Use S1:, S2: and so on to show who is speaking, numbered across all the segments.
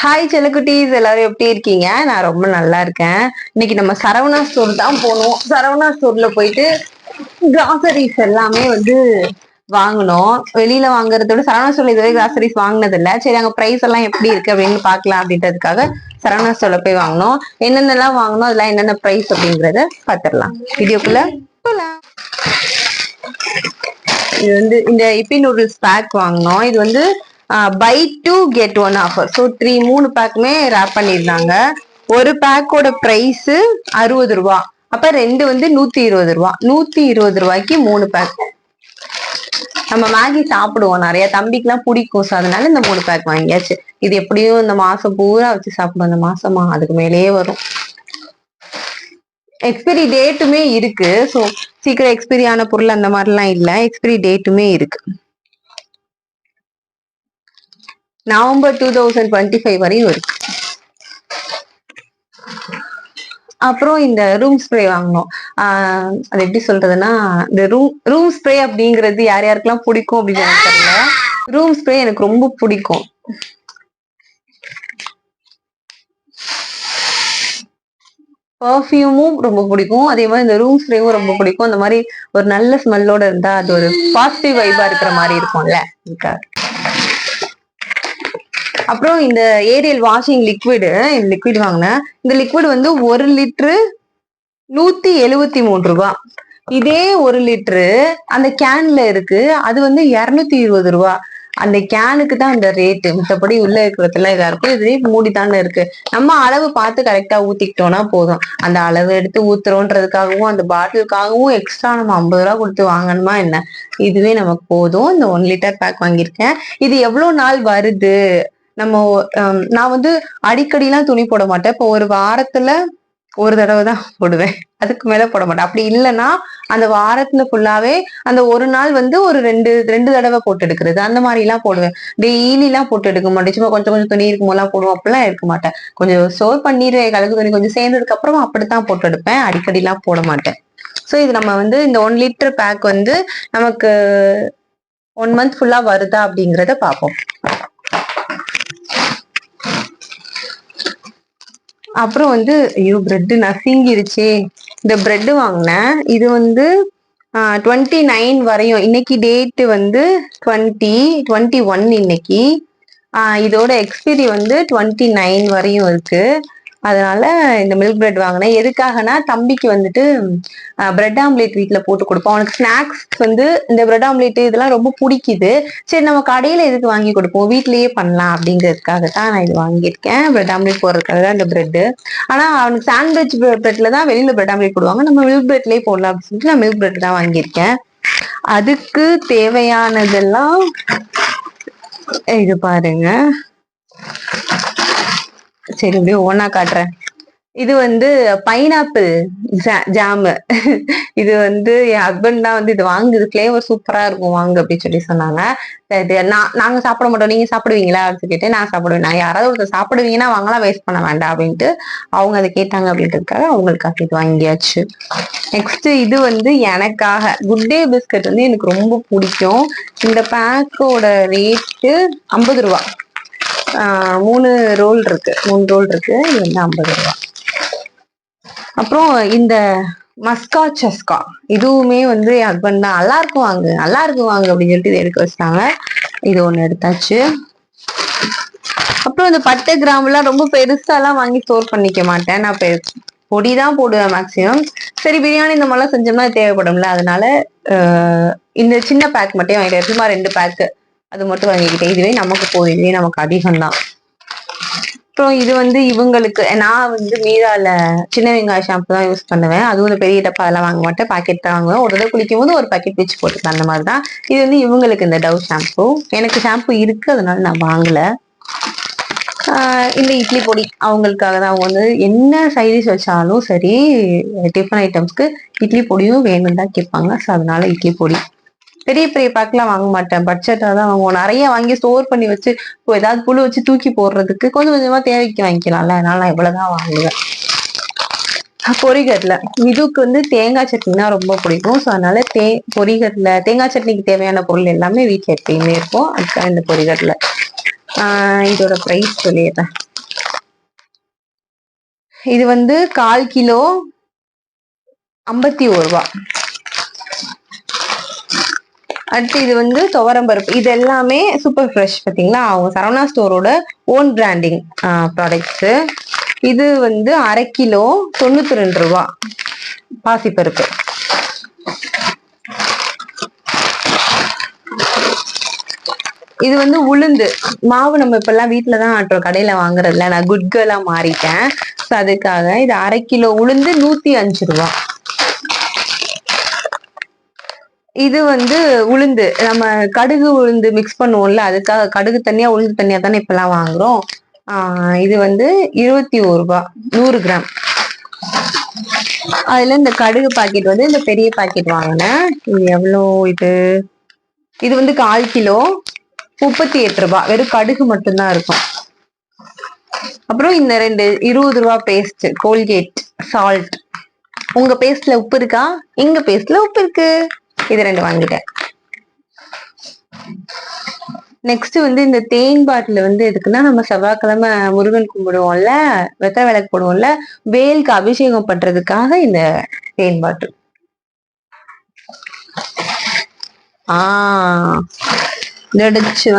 S1: Hi செல்லக்குட்டீஸ், எல்லாரும் எப்படி இருக்கீங்க? நான் ரொம்ப நல்லா இருக்கேன். இன்னைக்கு நம்ம சரவணா ஸ்டோர் தான் போனோம். சரவணா ஸ்டோர்ல போயிட்டு கிராசரிஸ் எல்லாமே வாங்கணும். வெளியில வாங்குறத விட சரவணா ஸ்டோர்ல இதுவரை கிராசரிஸ் வாங்கினது இல்ல. சரி, அங்க பிரைஸ் எல்லாம் எப்படி இருக்கு அப்படின்னு பாக்கலாம் அப்படின்றதுக்காக சரவணா ஸ்டோர்ல போய் வாங்கணும். என்னென்னலாம் வாங்கணும், அதெல்லாம் என்னென்ன பிரைஸ் அப்படிங்கறத பாத்துடலாம். வீடியோக்குள்ள போலாம். இது இந்த இப்பி நூடுல்ஸ் பேக் வாங்கினோம். இது பை 2 get 1 ஆஃபர். ஸோ 3 பேக்குமே ரேப் பண்ணியிருந்தாங்க. ஒரு பேக்கோட பிரைஸ் 60 ரூபா. அப்ப ரெண்டு 120 ரூபா. 120 ரூபாய்க்கு 3 பேக். நம்ம மேகி சாப்பிடுவோம் நிறைய, தம்பிக்கு எல்லாம் பிடிக்கும். ஸோ அதனால இந்த 3 பேக் வாங்கியாச்சு. இது எப்படியும் இந்த மாசம் பூரா வச்சு சாப்பிடுவோம். இந்த மாசமா அதுக்கு மேலேயே வரும். எக்ஸ்பைரி டேட்டுமே இருக்கு. ஸோ சீக்கிரம் எக்ஸ்பைரி ஆன பொருள் அந்த மாதிரிலாம் இல்லை. எக்ஸ்பைரி டேட்டுமே இருக்கு. நவம்பர் 2025 வரையும் இருக்கு. அப்புறம் இந்த ரூம் ஸ்ப்ரே வாங்கணும். அது எப்படி சொல்றதுன்னா, இந்த ரூம் ஸ்ப்ரே அப்படிங்கிறது யார் யாருக்கெல்லாம் பிடிக்கும் அப்படின்னு எனக்கு தெரியல. ரூம் ஸ்ப்ரே எனக்கு ரொம்ப பிடிக்கும். பர்ஃபியூமும் ரொம்ப பிடிக்கும். அதே மாதிரி இந்த ரூம் ஸ்ப்ரேவும் ரொம்ப பிடிக்கும். அந்த மாதிரி ஒரு நல்ல ஸ்மெல்லோட இருந்தா அது ஒரு பாசிட்டிவ் வைபா இருக்கிற மாதிரி இருக்கும்ல. அப்புறம் இந்த ஏரியல் வாஷிங் லிக்விட் வாங்கினேன். இந்த லிக்விட் 1 லிட்டரு 173 ரூபா. இதே 1 லிட்டரு அந்த கேன்ல இருக்கு. அது 220 ரூபா. அந்த கேனுக்கு தான் அந்த ரேட்டு. மத்தபடி உள்ள இருக்கிறதுலாம் இதா இருக்கும். இதுவே மூடித்தானே இருக்கு. நம்ம அளவு பார்த்து கரெக்டா ஊத்திக்கிட்டோம்னா போதும். அந்த அளவு எடுத்து ஊத்துறோன்றதுக்காகவும் அந்த பாட்டிலுக்காகவும் எக்ஸ்ட்ரா நம்ம 50 ரூபா கொடுத்து வாங்கணுமா என்ன? இதுவே நமக்கு போதும். இந்த 1 லிட்டர் பேக் வாங்கியிருக்கேன். இது எவ்வளவு நாள் வருது? நம்ம நான் அடிக்கடிலாம் துணி போட மாட்டேன். இப்போ ஒரு வாரத்துல ஒரு தடவை தான் போடுவேன். அதுக்கு மேல போட மாட்டேன். அப்படி இல்லைன்னா அந்த வாரத்துல ஃபுல்லாவே அந்த ஒரு நாள் ஒரு ரெண்டு தடவை போட்டு எடுக்கிறது, அந்த மாதிரி எல்லாம் போடுவேன். டெய்லி எல்லாம் போட்டு எடுக்க மாட்டேன். சும்மா கொஞ்சம் கொஞ்சம் துணி இருக்கும் போதெல்லாம் போடுவோம். அப்படிலாம் எடுக்க மாட்டேன். கொஞ்சம் ஸ்டோர் பண்ணிடுவேன். கலக்கு துணி கொஞ்சம் சேர்ந்ததுக்கு அப்புறம் அப்படித்தான் போட்டு எடுப்பேன். அடிக்கடி எல்லாம் போட மாட்டேன். ஸோ இது நம்ம இந்த 1 லிட்டர் பேக் நமக்கு 1 மந்த் ஃபுல்லா வருதா அப்படிங்கறத பார்ப்போம். அப்புறம் ஐயோ பிரெட் நசுங்கிருச்சே. இந்த பிரெட் வாங்கினேன். இது 29 வரையும். இன்னைக்கு டேட்டு 2021 இன்னைக்கு. இதோட எக்ஸ்பைரி 29 வரையும் இருக்கு. அதனால இந்த மில்க் பிரெட் வாங்கினேன். எதுக்காகனா தம்பிக்கு பிரெட் ஆம்லேட் வீட்டுல போட்டு கொடுப்போம். அவனுக்கு ஸ்நாக்ஸ் இந்த பிரெட் ஆம்லேட் இதெல்லாம் ரொம்ப பிடிக்குது. சரி, நம்ம கடையில எதுக்கு வாங்கி கொடுப்போம், வீட்லயே பண்ணலாம் அப்படிங்கிறதுக்காக தான் நான் இது வாங்கியிருக்கேன். பிரெட் ஆம்லேட் போடுறதுக்காக தான் இந்த பிரெட். ஆனா அவனுக்கு சாண்ட்விச் பிரெட்ல தான் வெளியில பிரெட் ஆம்லேட் போடுவாங்க. நம்ம மில்க் பிரெட்லயே போடலாம் அப்படின்னு சொல்லிட்டு நான் மில்க் பிரெட் தான் வாங்கியிருக்கேன். அதுக்கு தேவையானதெல்லாம் இது பாருங்க. சரி, அப்படியே ஒவ்வொன்னா காட்டுறேன். இது பைனாப்பிள் ஜாமு. இது என் ஹஸ்பண்ட் தான் இது வாங்குது. ஃபிளேவர் சூப்பரா இருக்கும், வாங்கு அப்படின்னு சொல்லி சொன்னாங்க. நாங்க சாப்பிட மாட்டோம், நீங்க சாப்பிடுவீங்களா அப்படின்னு கேட்டு நான் சாப்பிடுவேன். நான் யாராவது ஒருத்தர் சாப்பிடுவீங்கன்னா வாங்கலாம், வேஸ்ட் பண்ண வேண்டாம் அப்படின்ட்டு அவங்க அதை கேட்டாங்க. அப்படின்றதுக்காக அவங்களுக்காக இது வாங்கியாச்சு. நெக்ஸ்ட் இது எனக்காக குட் டே பிஸ்கட் எனக்கு ரொம்ப பிடிக்கும். இந்த பேக்கோட ரேட்டு 50 ரூபா. 3 ரோல் இருக்கு. இது 50 ரூபா. அப்புறம் இந்த மஸ்கா சஸ்கா இதுவுமே என் ஹஸ்பண்ட் தான் நல்லா இருக்கும் வாங்க அப்படின்னு சொல்லிட்டு இதை எடுக்க வச்சிட்டாங்க. இது ஒண்ணு எடுத்தாச்சு. அப்புறம் இந்த பட்டை கிராம்புலாம் ரொம்ப பெருசாலாம் வாங்கி ஸ்டோர் பண்ணிக்க மாட்டேன். நான் பொடிதான் போடுவேன் மேக்சிமம். சரி, பிரியாணி இந்த மாதிரிலாம் செஞ்சோம்னா தேவைப்படும்ல. அதனால இந்த சின்ன பேக் மட்டும் வாங்கிட்டேன். சும்மா 2 பேக்கு அது மட்டும் வாங்கிக்கிட்டேன். இதுவே நமக்கு போதும். இதுவே நமக்கு அதிகம்தான். அப்புறம் இது இவங்களுக்கு நான் மீரால சின்ன வெங்காய ஷாம்பு தான் யூஸ் பண்ணுவேன். அதுவும் பெரிய டப்பா அதெல்லாம் வாங்க மாட்டேன். பாக்கெட் தான் வாங்குவேன். ஒரு தடவை குளிக்கும் போது ஒரு பாக்கெட் பிச்சு போட்டுக்கலாம், அந்த மாதிரிதான். இது இவங்களுக்கு இந்த டவ் ஷாம்பு. எனக்கு ஷாம்பு இருக்கு, அதனால நான் வாங்கல. இந்த இட்லி பொடி அவங்களுக்காக தான். அவங்க என்ன சைடிஷ் வச்சாலும் சரி, டிஃபன் ஐட்டம்ஸ்க்கு இட்லி பொடியும் வேணும் தான் கேட்பாங்க. ஸோ அதனால இட்லி பொடி பெரிய பெரிய பேக்லாம் வாங்க மாட்டேன். பட்ஜெட்டா தான் வாங்குவோம். நிறைய வாங்கி ஸ்டோர் பண்ணி வச்சு ஏதாவது புழு வச்சு தூக்கி போடுறதுக்கு கொஞ்சம் கொஞ்சமா தேவைக்கு வாங்கிக்கலாம்ல. அதனால நான் இவ்வளவுதான் வாங்குவேன். பொரிகடலை இதுக்கு தேங்காய் சட்னினா ரொம்ப பிடிக்கும். ஸோ அதனால பொரிகடலை தேங்காய் சட்னிக்கு தேவையான பொருள் எல்லாமே வீட்டுல எப்பயுமே இருக்கும். அதுக்காக இந்த பொரிகடலை. இதோட பிரைஸ் சொல்லிடுறேன். இது வந்து 1/4 கிலோ 51 ரூபா. அடுத்து இது வந்து துவரம்பருப்பு. இது எல்லாமே சூப்பர் ஃப்ரெஷ் பாத்தீங்களா, அவங்க சரவணா ஸ்டோரோட ஓன் பிராண்டிங் ப்ராடக்ட்ஸ். இது வந்து 1/2 கிலோ 92 ரூபா பாசிப்பருப்பு. இது வந்து உளுந்து மாவு. நம்ம இப்ப எல்லாம் வீட்டுலதான் ஆட்டுறோம், கடையில வாங்குறதுல. நான் குட் கேர்லா மாறிட்டேன். அதுக்காக இது 1/2 கிலோ உளுந்து 105 ரூபா. இது வந்து உளுந்து, நம்ம கடுகு உளுந்து மிக்ஸ் பண்ணுவோம்ல, அதுக்காக கடுகு தனியா உளுந்து தனியா தானே இப்ப எல்லாம் வாங்குறோம். இது வந்து 21 ரூபா 100 கிராம். அதுல இந்த கடுகு பாக்கெட் வந்து இந்த பெரிய பாக்கெட் வாங்கினேன். இது எவ்வளோ? இது வந்து 1/4 கிலோ 38 ரூபாய். வெறும் கடுகு மட்டும்தான் இருக்கும். அப்புறம் இந்த 2 20 ரூபா பேஸ்ட் கோல்கேட் சால்ட். உங்க பேஸ்ட்ல உப்பு இருக்கா? எங்க பேஸ்ட்ல உப்பு இருக்கு. இது 2 வாங்கிட்டேன். நெக்ஸ்ட் வந்து இந்த தேன் பாட்டில் வந்து எதுக்குன்னா, நம்ம செவ்வாய்க்கிழமை முருகன் கும்பிடுவோம்ல, வெத்தலை விளக்கு போடுவோம்ல, வேலுக்கு அபிஷேகம் பண்றதுக்காக இந்த தேன் பாட்டில்.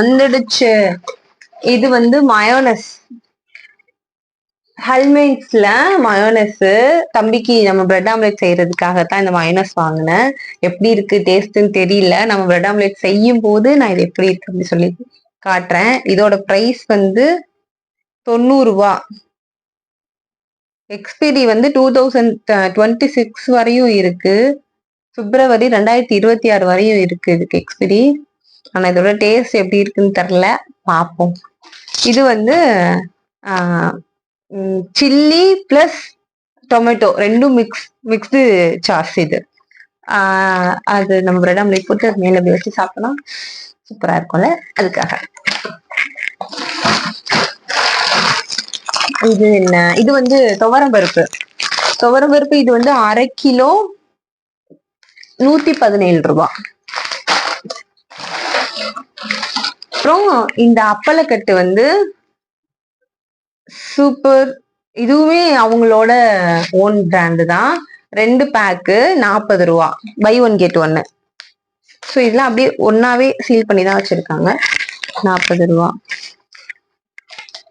S1: வந்துடுச்சு. இது வந்து மயோனஸ். ஹல்மெட்ஸ்ல மயோனஸ் தம்பிக்கு நம்ம பிரெட் ஆம்லெட் செய்யறதுக்காகத்தான் இந்த மயோனஸ் வாங்கினேன். எப்படி இருக்கு டேஸ்ட்ன்னு தெரியல. நம்ம பிரெட் ஆம்லெட் செய்யும் போது நான் இது எப்படி இருக்கு அப்படின்னு சொல்லி காட்டுறேன். இதோட பிரைஸ் வந்து 90 ரூபா. எக்ஸ்பீரி வந்து 2026 வரையும் இருக்கு. பிப்ரவரி 2026 வரையும் இருக்கு இதுக்கு எக்ஸ்பீரி. ஆனா இதோட டேஸ்ட் எப்படி இருக்குன்னு தெரியல, பார்ப்போம். இது வந்து சில்லி பிளஸ் டொமேட்டோ ரெண்டும் மிக்ஸ்டு சாஸ். இது அது நம்ம பிரெட் ஆம்லெட் போட்டு மேல அப்படி வச்சு சாப்பிட்டோம்னா சூப்பரா இருக்கும்ல, அதுக்காக. இது என்ன? இது வந்து துவரம்பருப்பு. இது வந்து 1/2 கிலோ 117 ரூபா. அப்புறம் இந்த அப்பளக்கட்டு வந்து சூப்பர். இதுவுமே அவங்களோட ஓன் பிராண்டு தான். 2 பேக்கு 40 ரூபா. By 1 get 1. ஸோ இதெல்லாம் அப்படியே ஒன்னாவே சீல் பண்ணி தான் வச்சிருக்காங்க. 40 ரூபா.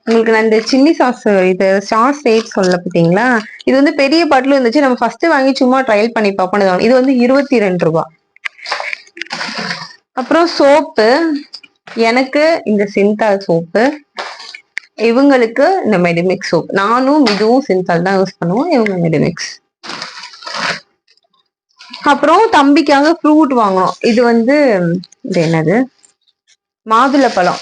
S1: உங்களுக்கு நான் இந்த சில்லி சாஸ் இது சாஸ் ரேட் சொல்ல பார்த்தீங்களா, இது வந்து பெரிய பாட்டில் இருந்துச்சு. நம்ம ஃபர்ஸ்ட் வாங்கி சும்மா ட்ரையல் பண்ணி பார்ப்போம். இது வந்து 22 ரூபா. அப்புறம் சோப்பு. எனக்கு இந்த சிந்தால் சோப்பு, இவங்களுக்கு இந்த மெடிமிக்ஸ் சோப். நானும் இதுவும் சிந்தால் தான் யூஸ் பண்ணுவோம், இவங்க மெடிமிக்ஸ். அப்புறம் தம்பிக்காக ஃப்ரூட் வாங்கணும். இது வந்து இது என்னது, மாதுளப்பழம்.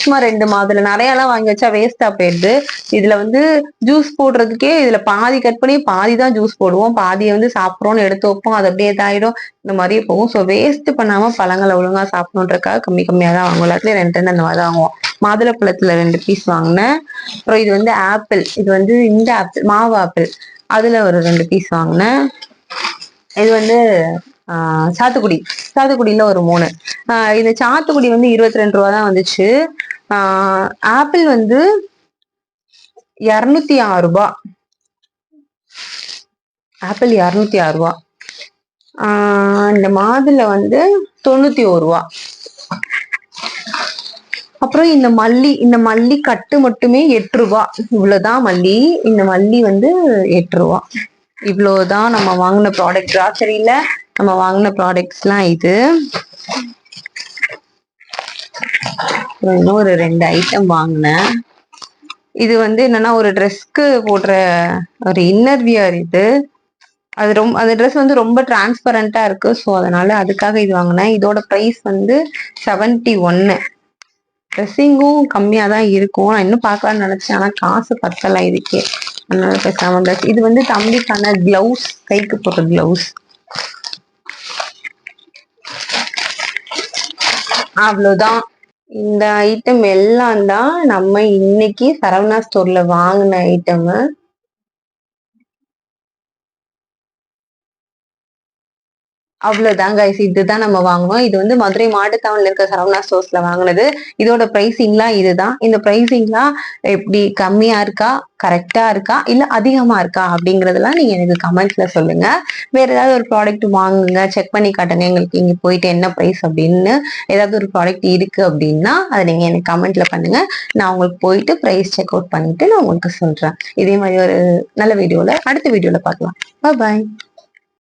S1: சும்மா 2 மாதுளை. நிறைய எல்லாம் வாங்கி வச்சா வேஸ்டா போயிடுது. இதுல வந்து ஜூஸ் போடுறதுக்கே இதுல பாதி கட் பண்ணி பாதி தான் ஜூஸ் போடுவோம், பாதியை வந்து சாப்பிட்றோம்னு எடுத்து வைப்போம், அது அப்படியே இதாயிடும், இந்த மாதிரியே போகும். ஸோ வேஸ்ட் பண்ணாம பழங்களை ஒழுங்கா சாப்பிடணுன்றக்காக கம்மியா தான் வாங்குவோம். எல்லாத்துலயும் 2 அந்த மாதிரி தான் வாங்குவோம். மாதுளப்பழத்துல 2 பீஸ் வாங்கினேன். அப்புறம் இது வந்து ஆப்பிள். இது வந்து இந்த ஆப்பிள் மாவு ஆப்பிள், அதுல ஒரு 2 பீஸ் வாங்கினேன். இது வந்து சாத்துக்குடியில ஒரு 3. இந்த சாத்துக்குடி வந்து 22 ரூபா தான் வந்துச்சு. ஆப்பிள் வந்து 206 ரூபா. ஆப்பிள் 206 ரூபா. இந்த மாதுளை வந்து 91 ரூபா. அப்புறம் இந்த மல்லி கட்டு மட்டுமே 8 ரூபா. இவ்வளவுதான் மல்லி. இந்த மல்லி வந்து 8 ரூபா. இவ்வளவுதான் நம்ம வாங்கின ப்ராடக்ட். கிராசரியில நம்ம வாங்கின ப்ராடக்ட்ஸ் எல்லாம் இது. இன்னொரு 2 ஐட்டம் வாங்கினேன். இது வந்து என்னன்னா, ஒரு ட்ரெஸ்க்கு போடுற ஒரு இன்னர் வியர். இது அந்த ட்ரெஸ் வந்து ரொம்ப டிரான்ஸ்பரண்டா இருக்கு. ஸோ அதனால அதுக்காக இது வாங்கினேன். இதோட ப்ரைஸ் வந்து 71. ட்ரெஸ்ஸிங்கும் கம்மியா தான் இருக்கும். நான் இன்னும் பார்க்கலாம்னு நினைச்சேன், ஆனா காசு பத்தல இதுக்கே. அதனால பேசாம. இது வந்து தம்பிக்கான கிளவுஸ், கைக்கு போடுற கிளவுஸ். அவ்வளவுதான். இந்த ஐட்டம் எல்லாம் தான் நம்ம இன்னைக்கு சரவணா ஸ்டோர்ல வாங்கின ஐட்டம். அவ்வளவுதான் கைஸ், இதுதான் நம்ம வாங்கணும். இது வந்து மதுரை மாட்டுத்தாவணில இருக்க சரவணா ஸ்டோர்ஸ்ல வாங்கினது. இதோட பிரைசிங்லாம் இதுதான். இந்த பிரைசிங்லாம் எப்படி கம்மியா இருக்கா, கரெக்டா இருக்கா, இல்ல அதிகமா இருக்கா அப்படிங்கறதெல்லாம் நீங்க எனக்கு கமெண்ட்ஸ்ல சொல்லுங்க. வேற ஏதாவது ஒரு ப்ராடக்ட் வாங்குங்க, செக் பண்ணி காட்டுங்க எங்களுக்கு இங்க போயிட்டு என்ன பிரைஸ் அப்படின்னு. ஏதாவது ஒரு ப்ராடக்ட் இருக்கு அப்படின்னா அதை நீங்க எனக்கு கமெண்ட்ல பண்ணுங்க. நான் உங்களுக்கு போயிட்டு பிரைஸ் செக் அவுட் பண்ணிட்டு நான் உங்களுக்கு சொல்றேன். இதே மாதிரி ஒரு நல்ல வீடியோல அடுத்த வீடியோல பார்க்கலாம். பாய்.